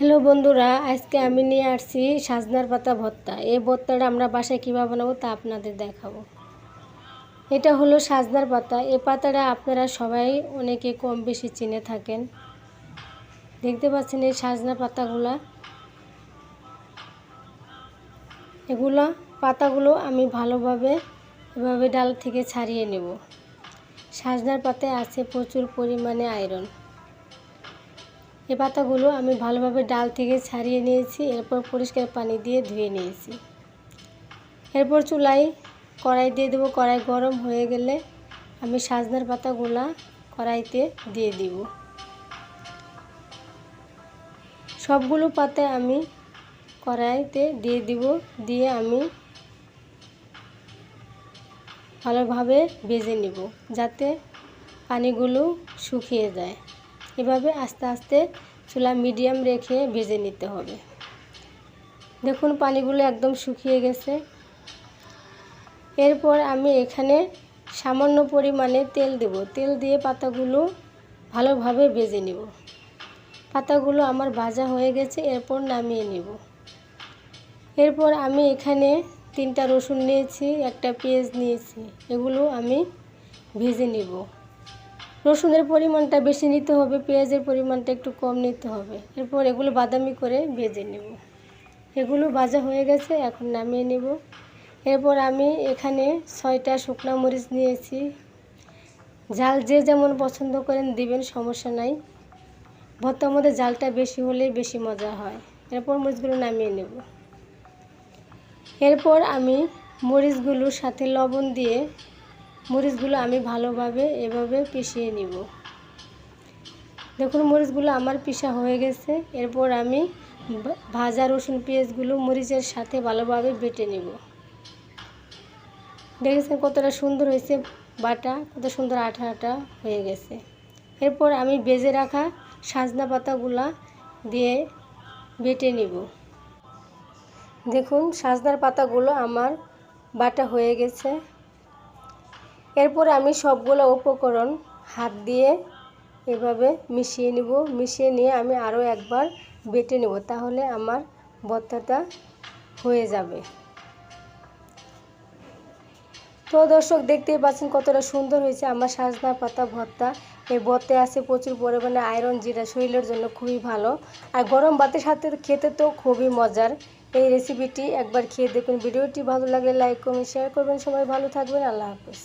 Hello বন্ধুরা, আজকে আমি নিয়ে আসছি সাজনার পাতা ভর্তা। এই ভর্তাটা আমরা বাসায় কীভাবে বানাবো তা আপনাদের দেখাবো। এটা হলো সাজনার পাতা। এই পাতাটা আপনারা সবাই অনেকে কম বেশি চিনে থাকেন। দেখতে পাচ্ছেন এই সাজনা পাতাগুলা। পাতাগুলো আমি ভালোভাবে এভাবে ডাল থেকে ছাড়িয়ে নেব। সাজনার পাতায় আছে প্রচুর পরিমাণে আয়রন। এই পাতাগুলো আমি ভালোভাবে ডাল থেকে ছাড়িয়ে নিয়েছি। এরপর পরিষ্কার পানি দিয়ে ধুয়ে নিয়েছি। এরপর চুলায় কড়াই দিয়ে দেবো। কড়াই গরম হয়ে গেলে আমি সাজনার পাতাগুলা কড়াইতে দিয়ে দিব। সবগুলো পাতা আমি কড়াইতে দিয়ে দিব। দিয়ে আমি ভালোভাবে ভেজে নিব যাতে পানিগুলো শুকিয়ে যায়। এভাবে আস্তে আস্তে চুলা মিডিয়াম রেখে ভেজে নিতে হবে। দেখুন পানিগুলো একদম শুকিয়ে গেছে। এরপর আমি এখানে সামান্য পরিমাণে তেল দেব। তেল দিয়ে পাতাগুলো ভালোভাবে ভেজে নেব। পাতাগুলো আমার ভাজা হয়ে গেছে। এরপর নামিয়ে নেব। এরপর আমি এখানে 3টা রসুন নিয়েছি, একটা পেঁয়াজ নিয়েছি। এগুলো আমি ভেজে নেব। রসুনের পরিমাণটা বেশি নিতে হবে, পেঁয়াজের পরিমাণটা একটু কম নিতে হবে। এরপর এগুলো বাদামি করে ভেজে নেব। এগুলো ভাজা হয়ে গেছে, এখন নামিয়ে নেব। এরপর আমি এখানে 6টা শুকনো মরিচ নিয়েছি। ঝাল যে যেমন পছন্দ করেন দিবেন, সমস্যা নাই। ভর্তার মধ্যে ঝালটা বেশি হলে বেশি মজা হয়। এরপর মরিচগুলো নামিয়ে নেব। এরপর আমি মরিচগুলোর সাথে লবণ দিয়ে মরিচগুলো আমি ভালোভাবে এভাবে পিষিয়ে নিব। দেখুন মরিচগুলো আমার পিষা হয়ে গেছে। এরপর আমি ভাজা রসুন পেঁয়াজগুলো মরিচের সাথে ভালোভাবে বেটে নেব। দেখেছেন কতটা সুন্দর হয়েছে বাটা, কত সুন্দর আঠা আঠা হয়ে গেছে। এরপর আমি ভেজে রাখা সাজনা পাতাগুলা দিয়ে বেটে নিব। দেখুন সাজনার পাতাগুলো আমার বাটা হয়ে গেছে। এরপর আমি সবগুলো উপকরণ হাত দিয়ে এভাবে মিশিয়ে নিব। মিশিয়ে নিয়ে আমি আরও একবার বেটে নেব, তাহলে আমার ভর্তাটা হয়ে যাবে। তো দর্শক দেখতেই পাচ্ছেন কতটা সুন্দর হয়েছে আমার সাজনা পাতা ভর্তা। এই ভর্তায় আছে প্রচুর পরিমাণে আয়রন, যেটা শরীরের জন্য খুবই ভালো। আর গরম ভাতের সাথে খেতে তো খুবই মজার। এই রেসিপিটি একবার খেয়ে দেখুন। ভিডিওটি ভালো লাগলে লাইক কমেন্ট শেয়ার করবেন। সবাই ভালো থাকবেন। আল্লাহ হাফেজ।